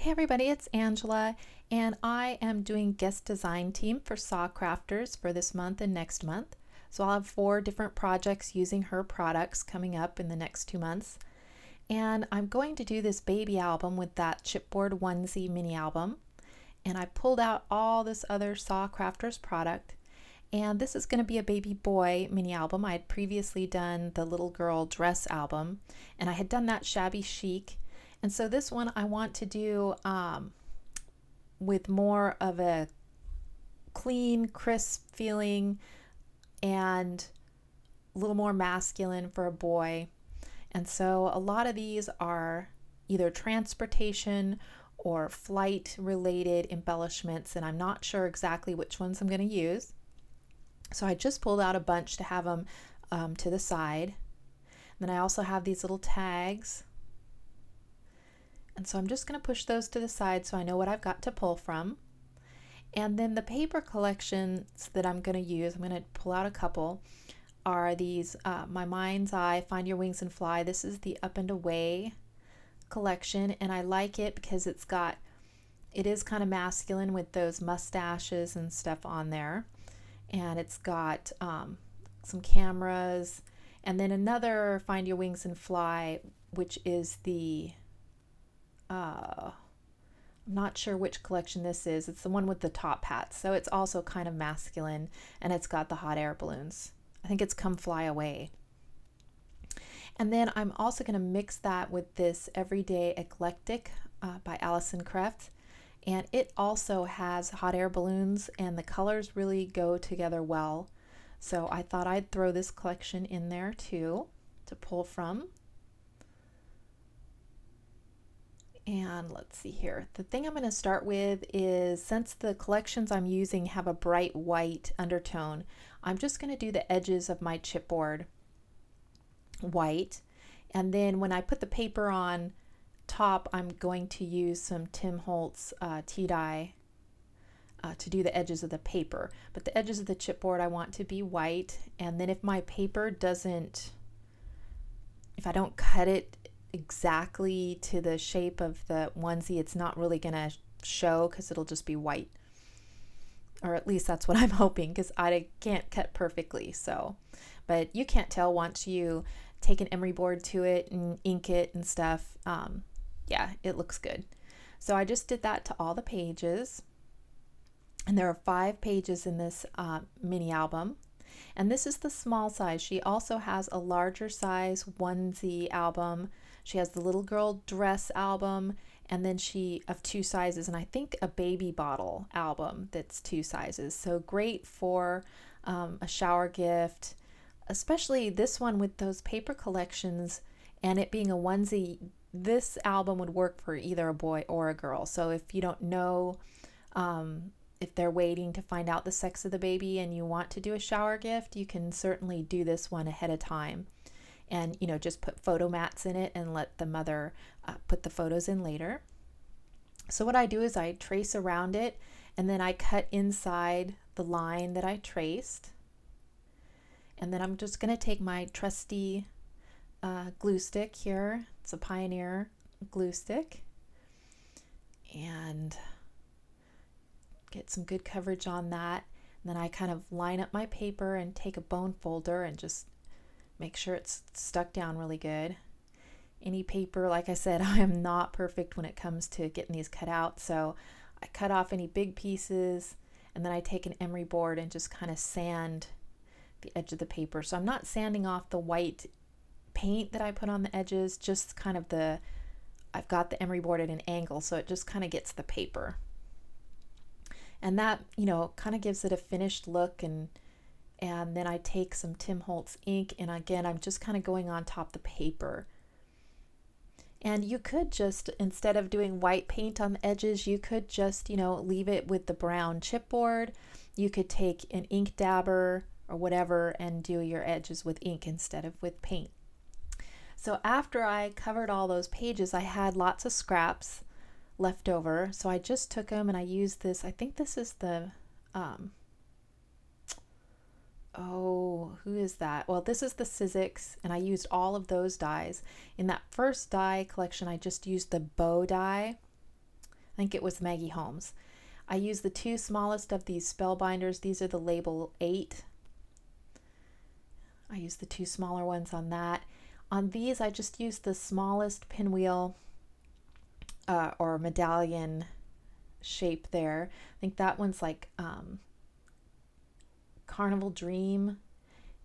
Hey everybody, it's Angela, and I am doing guest design team for SaCrafters for this month and next month. So I'll have 4 different projects using her products coming up in the next 2 months. And I'm going to do this baby album with that chipboard onesie mini album. And I pulled out all this other SaCrafters product. And this is going to be a baby boy mini album. I had previously done the little girl dress album, and I had done that shabby chic. And so this one I want to do with more of a clean, crisp feeling and a little more masculine for a boy. And so a lot of these are either transportation or flight related embellishments, and I'm not sure exactly which ones I'm going to use. So I just pulled out a bunch to have them to the side. And then I also have these little tags. And so I'm just going to push those to the side so I know what I've got to pull from. And then the paper collections that I'm going to use, I'm going to pull out a couple, are these My Mind's Eye, Find Your Wings and Fly. This is the Up and Away collection, and I like it because it is kind of masculine with those mustaches and stuff on there. And it's got some cameras, and then another Find Your Wings and Fly, which is the I'm not sure which collection this is. It's the one with the top hats, so it's also kind of masculine, and it's got the hot air balloons. I think it's Come Fly Away. And then I'm also going to mix that with this Everyday Eclectic by Alison Kreft. And it also has hot air balloons, and the colors really go together well. So I thought I'd throw this collection in there too to pull from. And let's see here. The thing I'm going to start with is, since the collections I'm using have a bright white undertone, I'm just going to do the edges of my chipboard white. And then when I put the paper on top, I'm going to use some Tim Holtz tea dye to do the edges of the paper. But the edges of the chipboard I want to be white. And then if my paper if I don't cut it exactly to the shape of the onesie, it's not really going to show because it'll just be white. Or at least that's what I'm hoping, because I can't cut perfectly. So, but you can't tell once you take an emery board to it and ink it and stuff. Yeah, it looks good. So I just did that to all the pages. And there are 5 pages in this mini album. And this is the small size. She also has a larger size onesie album. She has the little girl dress album, and then of 2 sizes, and I think a baby bottle album that's 2 sizes. So great for a shower gift, especially this one with those paper collections and it being a onesie. This album would work for either a boy or a girl. So if you don't know if they're waiting to find out the sex of the baby and you want to do a shower gift, you can certainly do this one ahead of time. And, just put photo mats in it and let the mother put the photos in later. So what I do is I trace around it, and then I cut inside the line that I traced. And then I'm just going to take my trusty glue stick here. It's a Pioneer glue stick. And get some good coverage on that. And then I kind of line up my paper and take a bone folder and just make sure it's stuck down really good. Any paper, like I said, I am not perfect when it comes to getting these cut out. So I cut off any big pieces, and then I take an emery board and just kind of sand the edge of the paper. So I'm not sanding off the white paint that I put on the edges, just kind of I've got the emery board at an angle, so it just kind of gets the paper. And that, kind of gives it a finished look. And then I take some Tim Holtz ink, and again, I'm just kind of going on top the paper. And you could just, instead of doing white paint on the edges, you could just, leave it with the brown chipboard. You could take an ink dabber or whatever and do your edges with ink instead of with paint. So after I covered all those pages, I had lots of scraps left over. So I just took them and I used this. I think this is the who is that? Well, this is the Sizzix, and I used all of those dies. In that first die collection, I just used the bow die, I think it was Maggie Holmes. I used the two smallest of these spell binders. These are the label 8. I used the two smaller ones on that. On these, I just used the smallest pinwheel or medallion shape there. I think that one's like Carnival Dream.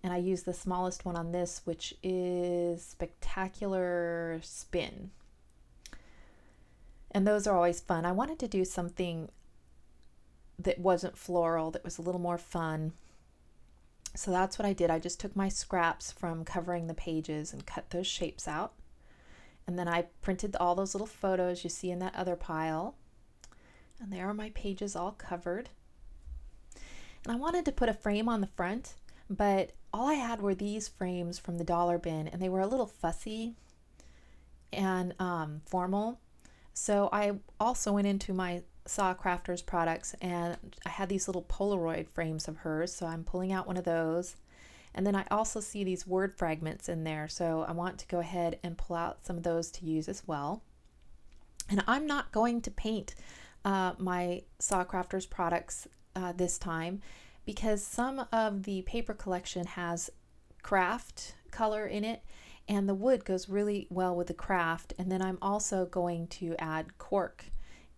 And I used the smallest one on this, which is Spectacular Spin. And those are always fun. I wanted to do something that wasn't floral, that was a little more fun. So that's what I did. I just took my scraps from covering the pages and cut those shapes out. And then I printed all those little photos you see in that other pile. And there are my pages all covered. And I wanted to put a frame on the front, but all I had were these frames from the dollar bin, and they were a little fussy and formal. So I also went into my SaCrafters products, and I had these little Polaroid frames of hers, so I'm pulling out one of those. And then I also see these word fragments in there, so I want to go ahead and pull out some of those to use as well. And I'm not going to paint my SaCrafters products this time, because some of the paper collection has craft color in it, and the wood goes really well with the craft. And then I'm also going to add cork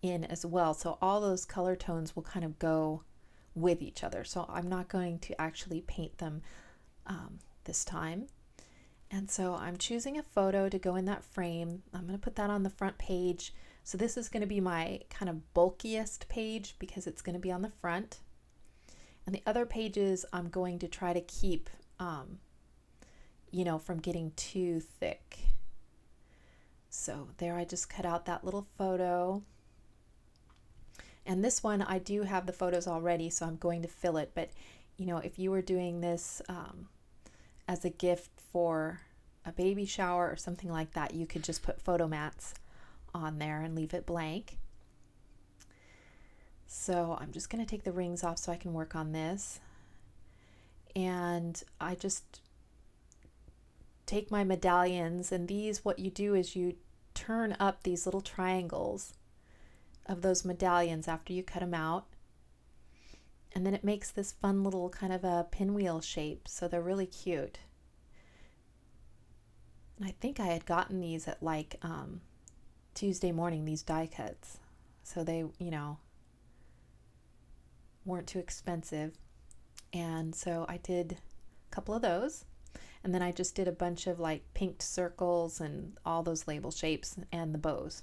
in as well, so all those color tones will kind of go with each other. So I'm not going to actually paint them this time. And so I'm choosing a photo to go in that frame. I'm going to put that on the front page. So this is going to be my kind of bulkiest page because it's going to be on the front. And the other pages I'm going to try to keep, from getting too thick. So there, I just cut out that little photo. And this one, I do have the photos already, so I'm going to fill it. But, if you were doing this as a gift for a baby shower or something like that, you could just put photo mats on there and leave it blank. So I'm just going to take the rings off so I can work on this. And I just take my medallions, and these, what you do is you turn up these little triangles of those medallions after you cut them out. And then it makes this fun little kind of a pinwheel shape. So they're really cute. And I think I had gotten these at like Tuesday morning, these die cuts. So they, weren't too expensive. And so I did a couple of those. And then I just did a bunch of like pinked circles and all those label shapes and the bows.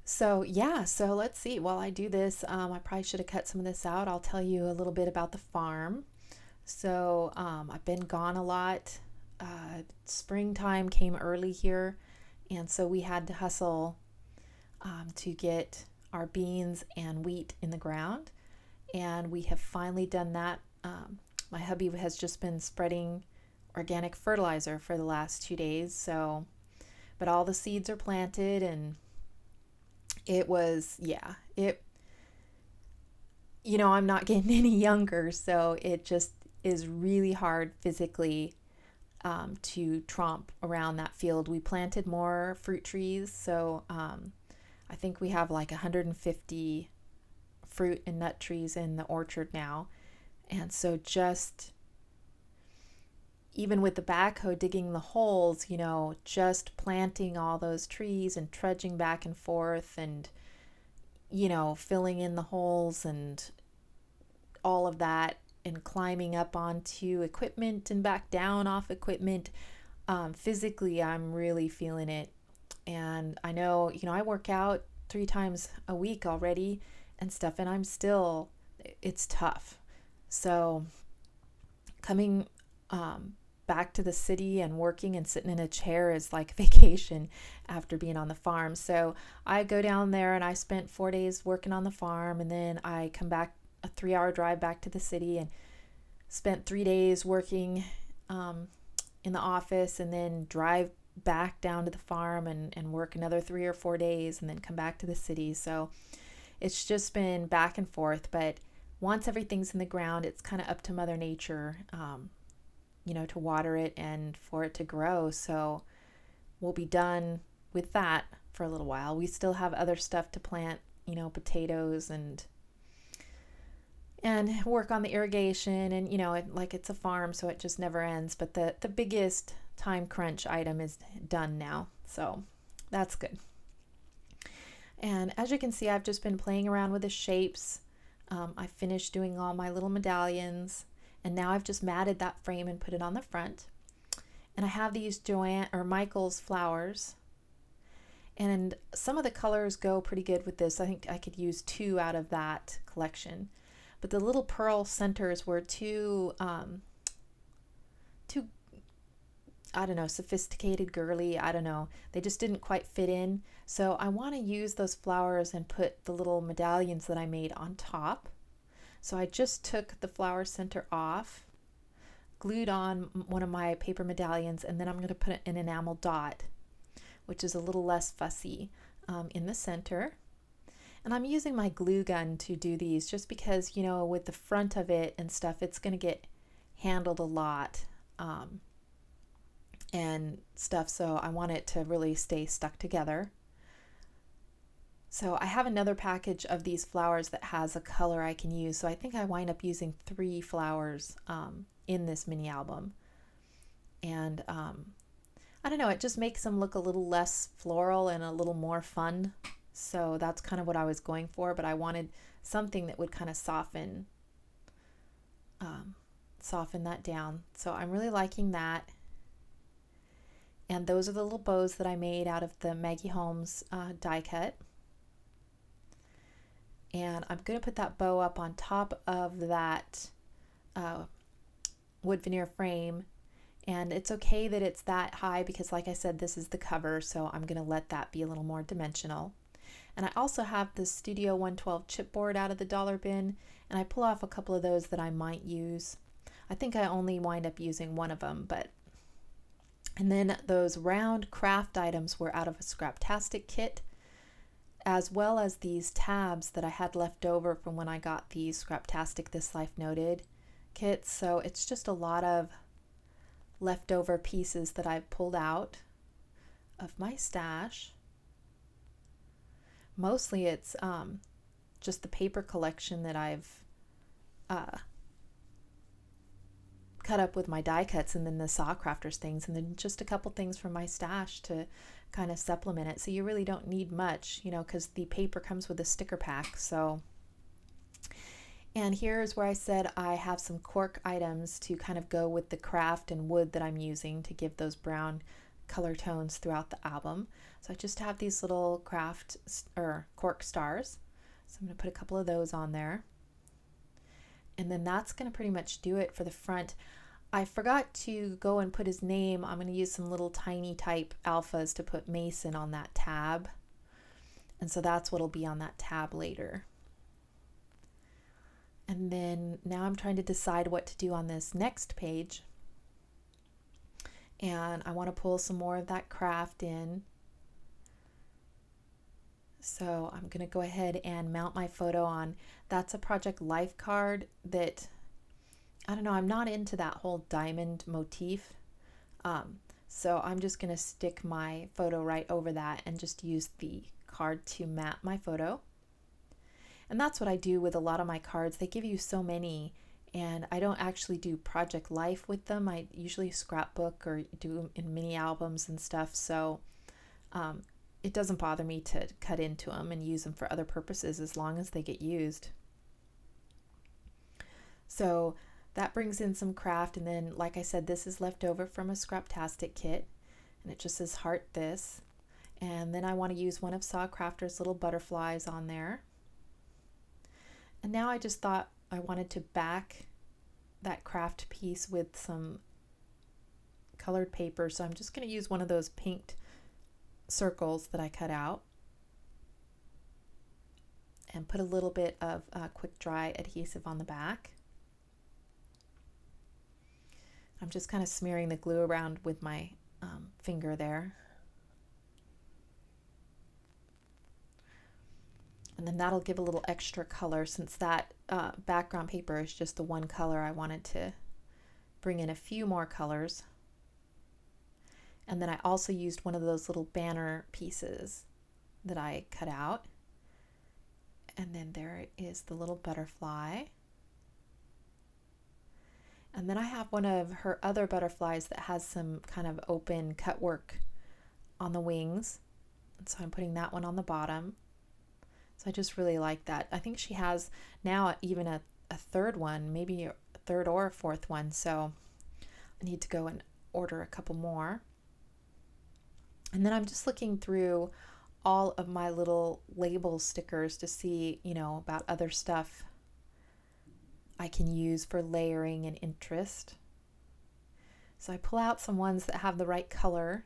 So yeah, so let's see. While I do this, I probably should have cut some of this out. I'll tell you a little bit about the farm. So I've been gone a lot. Springtime came early here, and so we had to hustle to get our beans and wheat in the ground, and we have finally done that. My hubby has just been spreading organic fertilizer for the last 2 days, so but all the seeds are planted, and it was, I'm not getting any younger, so it just is really hard physically to tromp around that field. We planted more fruit trees, so I think we have like 150 fruit and nut trees in the orchard now. And so just even with the backhoe digging the holes, just planting all those trees and trudging back and forth and, filling in the holes and all of that, and climbing up onto equipment and back down off equipment. Physically, I'm really feeling it. And I know, I work out 3 times a week already and stuff, and it's tough. So coming back to the city and working and sitting in a chair is like vacation after being on the farm. So I go down there, and I spent 4 days working on the farm, and then I come back, a 3-hour drive back to the city, and spent 3 days working in the office, and then drive back down to the farm and work another 3 or 4 days, and then come back to the city. So it's just been back and forth. But once everything's in the ground, it's kind of up to Mother Nature, to water it and for it to grow. So we'll be done with that for a little while. We still have other stuff to plant, you know, potatoes and work on the irrigation, and you know, it's a farm, so it just never ends. But the biggest time crunch item is done now, so that's good. And as you can see, I've just been playing around with the shapes. I finished doing all my little medallions, and now I've just matted that frame and put it on the front. And I have these Michael's flowers, and some of the colors go pretty good with this. I think I could use 2 out of that collection, but the little pearl centers were too I don't know, sophisticated, girly, I don't know. They just didn't quite fit in. So I want to use those flowers and put the little medallions that I made on top. So I just took the flower center off, glued on one of my paper medallions, and then I'm going to put an enamel dot, which is a little less fussy, in the center. And I'm using my glue gun to do these just because, you know, with the front of it and stuff, it's going to get handled a lot. And stuff, so I want it to really stay stuck together. So I have another package of these flowers that has a color I can use, so I think I wind up using 3 flowers in this mini album. And I don't know, it just makes them look a little less floral and a little more fun. So that's kind of what I was going for, but I wanted something that would kind of soften that down. So I'm really liking that. And those are the little bows that I made out of the Maggie Holmes die cut. And I'm going to put that bow up on top of that wood veneer frame. And it's okay that it's that high because, like I said, this is the cover, so I'm going to let that be a little more dimensional. And I also have the Studio 112 chipboard out of the dollar bin, and I pull off a couple of those that I might use. I think I only wind up using one of them, but... And then those round craft items were out of a Scraptastic kit, as well as these tabs that I had left over from when I got the Scraptastic This Life Noted kits. So it's just a lot of leftover pieces that I've pulled out of my stash. Mostly it's just the paper collection that I've cut up with my die cuts, and then the SaCrafters things, and then just a couple things from my stash to kind of supplement it. So you really don't need much, you know, because the paper comes with a sticker pack. So, and here's where I said I have some cork items to kind of go with the craft and wood that I'm using to give those brown color tones throughout the album. So I just have these little craft or cork stars. So I'm going to put a couple of those on there. And then that's going to pretty much do it for the front. I forgot to go and put his name. I'm going to use some little tiny type alphas to put Mason on that tab. And so that's what'll be on that tab later. And then now I'm trying to decide what to do on this next page. And I want to pull some more of that craft in. So I'm going to go ahead and mount my photo on. That's a Project Life card that, I don't know, I'm not into that whole diamond motif. So I'm just going to stick my photo right over that and just use the card to map my photo. And that's what I do with a lot of my cards. They give you so many, and I don't actually do Project Life with them. I usually scrapbook or do in mini albums and stuff. So it doesn't bother me to cut into them and use them for other purposes as long as they get used. So that brings in some craft, and then like I said, this is left over from a Scraptastic kit, and it just says Heart This. And then I want to use one of SaCrafters' little butterflies on there. And now I just thought I wanted to back that craft piece with some colored paper, so I'm just going to use one of those pinked circles that I cut out and put a little bit of quick dry adhesive on the back. I'm just kind of smearing the glue around with my finger there. And then that'll give a little extra color, since that background paper is just the one color. I wanted to bring in a few more colors. And then I also used one of those little banner pieces that I cut out. And then there is the little butterfly. And then I have one of her other butterflies that has some kind of open cut work on the wings. And so I'm putting that one on the bottom. So I just really like that. I think she has now even a third one, maybe a third or a fourth one. So I need to go and order a couple more. And then I'm just looking through all of my little label stickers to see, about other stuff I can use for layering and interest. So I pull out some ones that have the right color.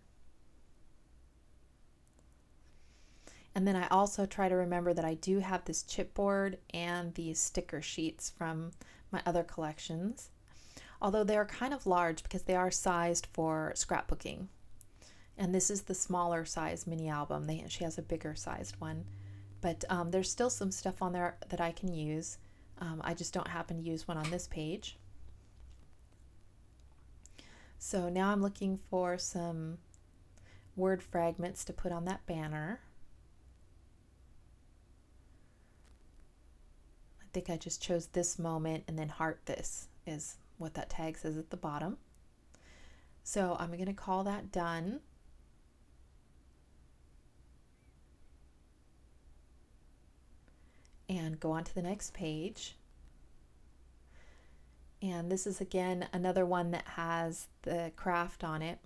And then I also try to remember that I do have this chipboard and these sticker sheets from my other collections. Although they're kind of large because they are sized for scrapbooking. And this is the smaller size mini album. She has a bigger sized one. But there's still some stuff on there that I can use. I just don't happen to use one on this page. So now I'm looking for some word fragments to put on that banner. I think I just chose this moment and then heart this is what that tag says at the bottom. So I'm going to call that done. And go on to the next page. And this is again another one that has the craft on it.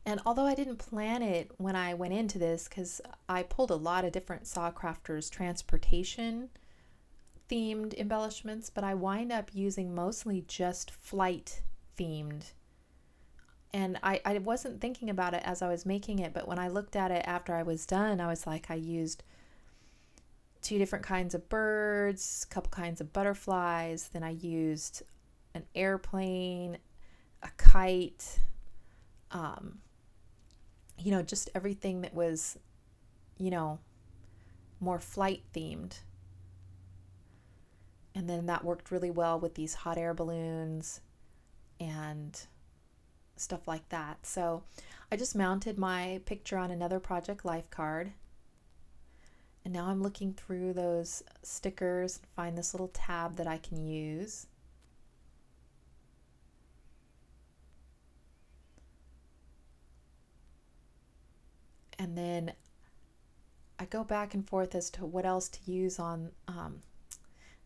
And although I didn't plan it when I went into this, because I pulled a lot of different SaCrafters transportation themed embellishments, but I wind up using mostly just flight themed. And I wasn't thinking about it as I was making it, but when I looked at it after I was done, I was like, I used 2 different kinds of birds, a couple kinds of butterflies, then I used an airplane, a kite, just everything that was, more flight themed. And then that worked really well with these hot air balloons and stuff like that. So I just mounted my picture on another Project Life card. And now I'm looking through those stickers and find this little tab that I can use. And then I go back and forth as to what else to use on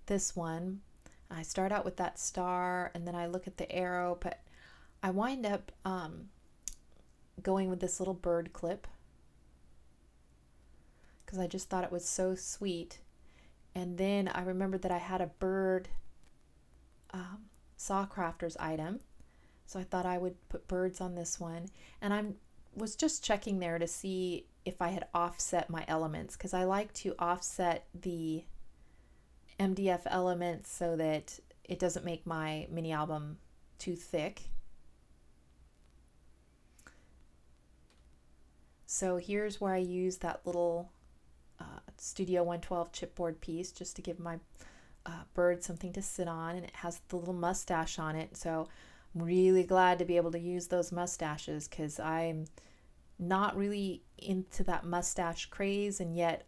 this one. I start out with that star and then I look at the arrow, but I wind up going with this little bird clip, because I just thought it was so sweet. And then I remembered that I had a bird SaCrafters item, so I thought I would put birds on this one. And I was just checking there to see if I had offset my elements, because I like to offset the MDF elements so that it doesn't make my mini album too thick. So here's where I use that little Studio 112 chipboard piece just to give my bird something to sit on, and it has the little mustache on it. So I'm really glad to be able to use those mustaches, because I'm not really into that mustache craze, and yet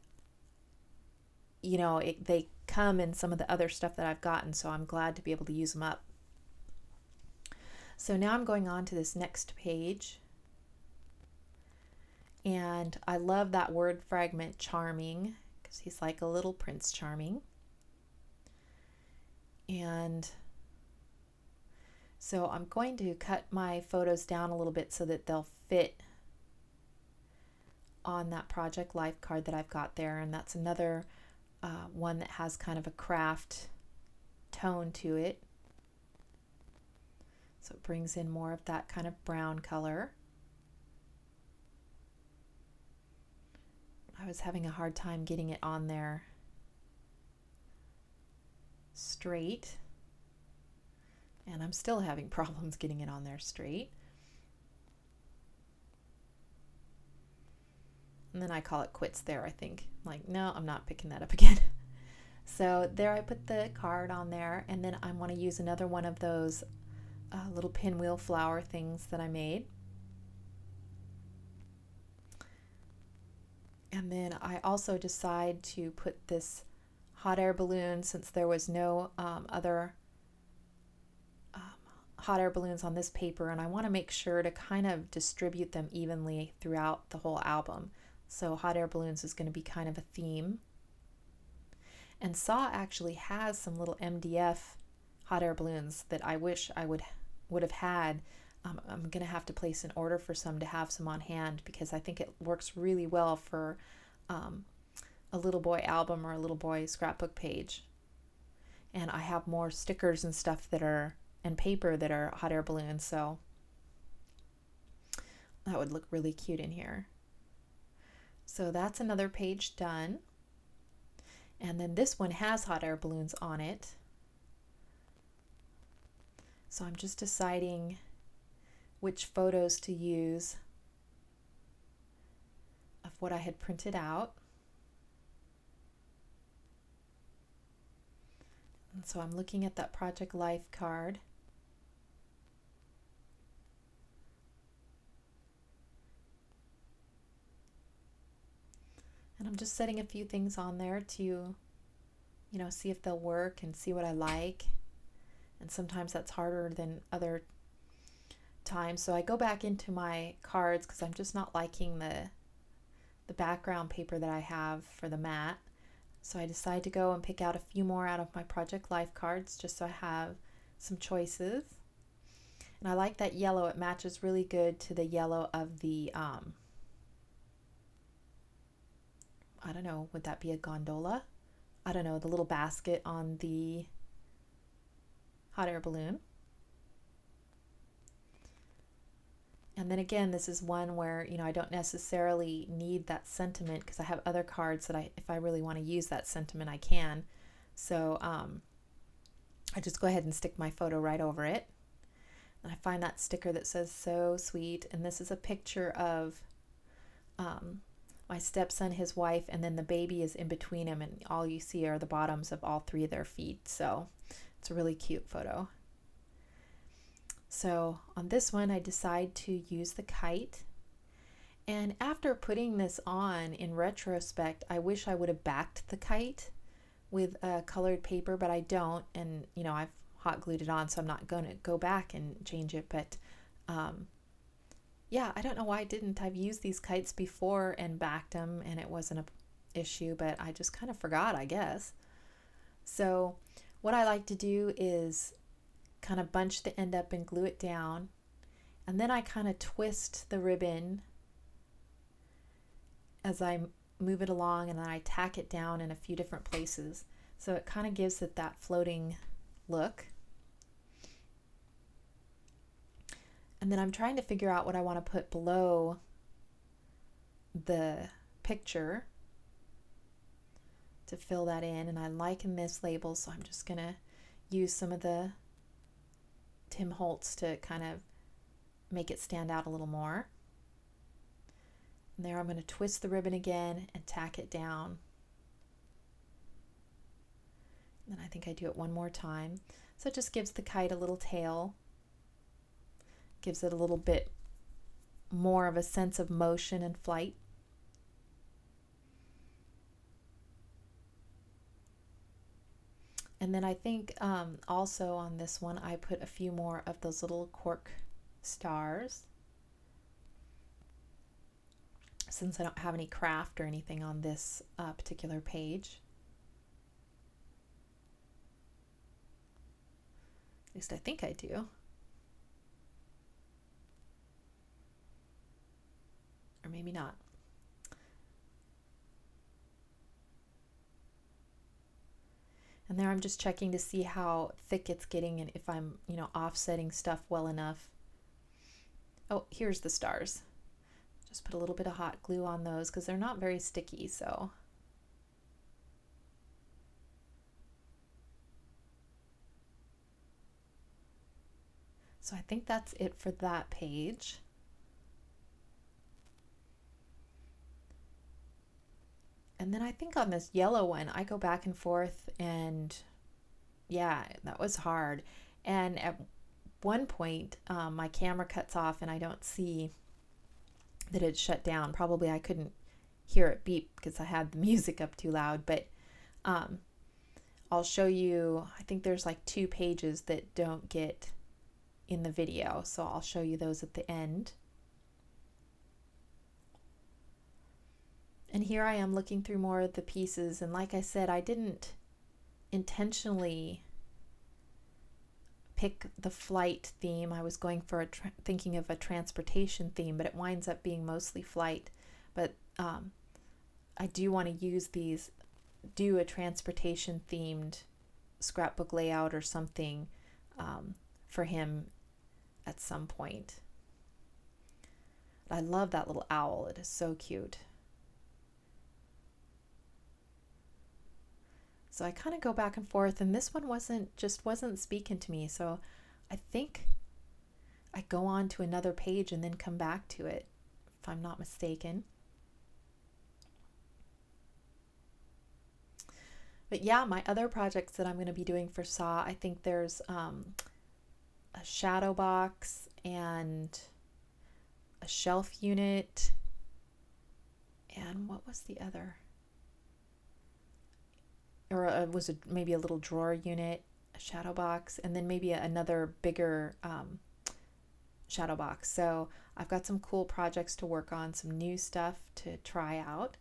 they come in some of the other stuff that I've gotten, so I'm glad to be able to use them up. So now I'm going on to this next page. And I love that word fragment, charming, because he's like a little Prince Charming. And so I'm going to cut my photos down a little bit so that they'll fit on that Project Life card that I've got there. And that's another one that has kind of a craft tone to it. So it brings in more of that kind of brown color. I was having a hard time getting it on there straight, and I'm still having problems getting it on there straight. And then I call it quits there, I think. Like, no, I'm not picking that up again. So there I put the card on there, and then I want to use another one of those little pinwheel flower things that I made. And then I also decide to put this hot air balloon, since there was no other hot air balloons on this paper, and I want to make sure to kind of distribute them evenly throughout the whole album. So hot air balloons is going to be kind of a theme. And Saw actually has some little MDF hot air balloons that I wish I would have had. I'm going to have to place an order for some to have some on hand, because I think it works really well for a little boy album or a little boy scrapbook page. And I have more stickers and stuff that are, and paper that are hot air balloons, so that would look really cute in here. So that's another page done. And then this one has hot air balloons on it. So I'm just deciding which photos to use of what I had printed out. And so I'm looking at that Project Life card. And I'm just setting a few things on there to, see if they'll work and see what I like. And sometimes that's harder than other times. So I go back into my cards because I'm just not liking the background paper that I have for the mat. So I decide to go and pick out a few more out of my Project Life cards just so I have some choices. And I like that yellow. It matches really good to the yellow of the I don't know, would that be a gondola? I don't know, the little basket on the hot air balloon. And then again, this is one where, I don't necessarily need that sentiment, because I have other cards that if I really want to use that sentiment, I can. So I just go ahead and stick my photo right over it. And I find that sticker that says "So Sweet," and this is a picture of my stepson, his wife, and then the baby is in between him, and all you see are the bottoms of all three of their feet. So it's a really cute photo. So on this one, I decide to use the kite. And after putting this on, in retrospect, I wish I would have backed the kite with colored paper, but I don't. And, I've hot glued it on, so I'm not going to go back and change it. But yeah, I don't know why I didn't. I've used these kites before and backed them, and it wasn't an issue, but I just kind of forgot, I guess. So what I like to do is kind of bunch the end up and glue it down, and then I kind of twist the ribbon as I move it along, and then I tack it down in a few different places, so it kind of gives it that floating look. And then I'm trying to figure out what I want to put below the picture to fill that in, and I'm liking this label, so I'm just gonna use some of the Tim Holtz to kind of make it stand out a little more. And there I'm going to twist the ribbon again and tack it down. And then I think I do it one more time. So it just gives the kite a little tail, gives it a little bit more of a sense of motion and flight. And then I think also on this one, I put a few more of those little cork stars, since I don't have any craft or anything on this particular page. At least I think I do. Or maybe not. And there I'm just checking to see how thick it's getting and if I'm, offsetting stuff well enough. Oh, here's the stars. Just put a little bit of hot glue on those because they're not very sticky, so. So I think that's it for that page. And then I think on this yellow one, I go back and forth, and yeah, that was hard. And at one point, my camera cuts off and I don't see that it's shut down. Probably I couldn't hear it beep because I had the music up too loud, but I'll show you, I think there's like 2 pages that don't get in the video, so I'll show you those at the end. And here I am looking through more of the pieces, and like I said, I didn't intentionally pick the flight theme. I was going for thinking of a transportation theme, but it winds up being mostly flight. But I do want to use these, do a transportation themed scrapbook layout or something for him at some point. I love that little owl. It is so cute. So I kind of go back and forth, and this one wasn't speaking to me. So I think I go on to another page and then come back to it, if I'm not mistaken. But yeah, my other projects that I'm going to be doing for Saw, I think there's a shadow box and a shelf unit, and what was the other? Or was it maybe a little drawer unit, a shadow box, and then maybe another bigger shadow box. So I've got some cool projects to work on, some new stuff to try out.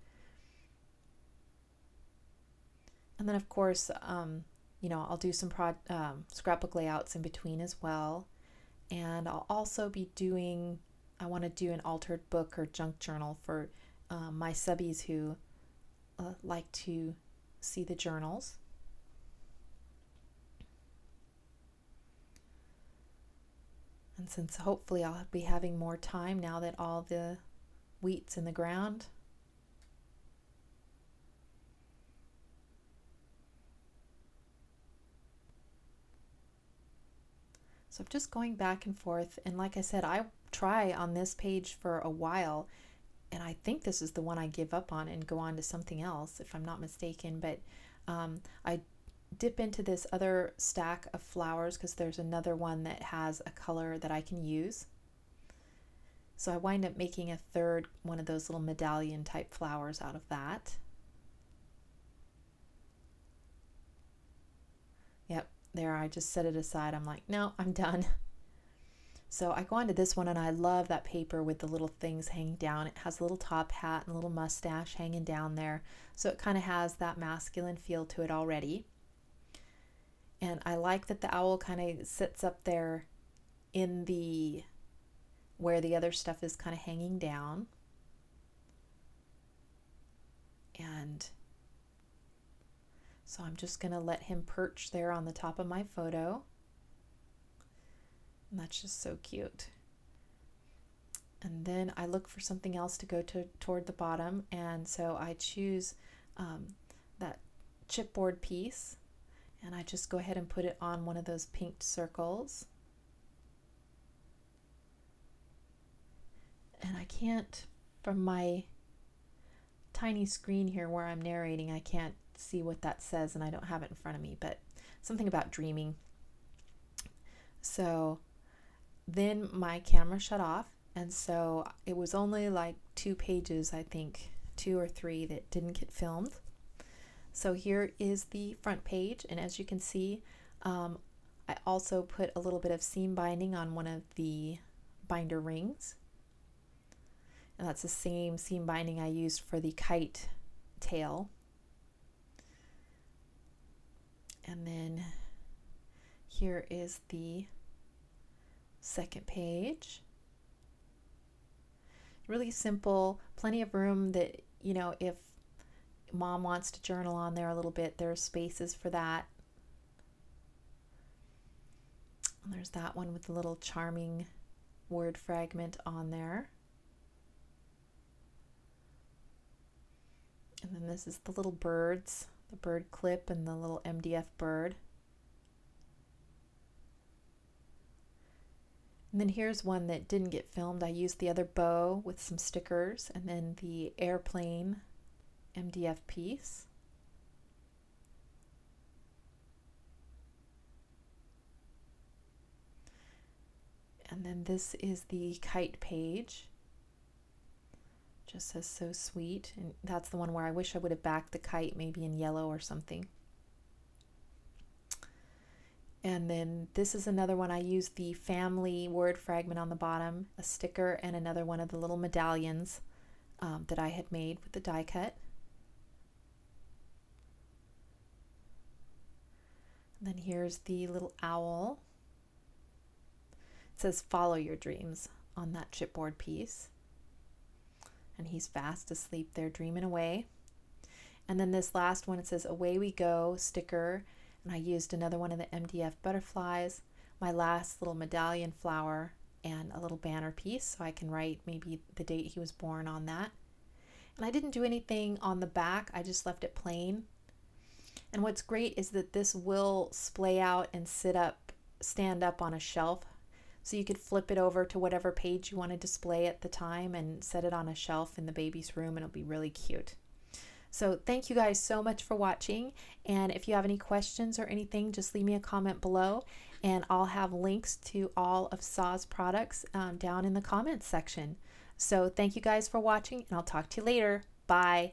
And then of course, I'll do some scrapbook layouts in between as well. And I'll also be I want to do an altered book or junk journal for my subbies who like to see the journals. And since hopefully I'll be having more time now that all the wheat's in the ground. So I'm just going back and forth, and like I said, I try on this page for a while, and I think this is the one I give up on and go on to something else if I'm not mistaken. But I dip into this other stack of flowers because there's another one that has a color that I can use. So I wind up making a third one of those little medallion type flowers out of that. Yep, there, I just set it aside. I'm like, no, I'm done. So I go on to this one, and I love that paper with the little things hanging down. It has a little top hat and a little mustache hanging down there. So it kind of has that masculine feel to it already. And I like that the owl kind of sits up there in the where the other stuff is kind of hanging down. And so I'm just going to let him perch there on the top of my photo. And that's just so cute. And then I look for something else to go toward the bottom, and so I choose that chipboard piece, and I just go ahead and put it on one of those pink circles. And I can't, from my tiny screen here where I'm narrating, I can't see what that says, and I don't have it in front of me, but something about dreaming. So then my camera shut off, and so it was only like 2 pages, I think 2 or 3, that didn't get filmed. So here is the front page, and as you can see, I also put a little bit of seam binding on one of the binder rings, and that's the same seam binding I used for the kite tail. And then here is the second page. Really simple, plenty of room that, if mom wants to journal on there a little bit, there are spaces for that. And there's that one with the little charming word fragment on there. And then this is the little birds, the bird clip and the little MDF bird. And then here's one that didn't get filmed. I used the other bow with some stickers, and then the airplane MDF piece. And then this is the kite page, Just says so sweet. And that's the one where I wish I would have backed the kite maybe in yellow or something. And then this is another one. I used the family word fragment on the bottom, a sticker, and another one of the little medallions that I had made with the die cut. And then here's the little owl. It says follow your dreams on that chipboard piece. And he's fast asleep there dreaming away. And then this last one, it says away we go sticker. And I used another one of the MDF butterflies, my last little medallion flower, and a little banner piece so I can write maybe the date he was born on that. And I didn't do anything on the back, I just left it plain. And what's great is that this will splay out and stand up on a shelf. So you could flip it over to whatever page you want to display at the time and set it on a shelf in the baby's room, and it'll be really cute. So thank you guys so much for watching, and if you have any questions or anything, just leave me a comment below, and I'll have links to all of Sa's products down in the comments section. So thank you guys for watching, and I'll talk to you later. Bye.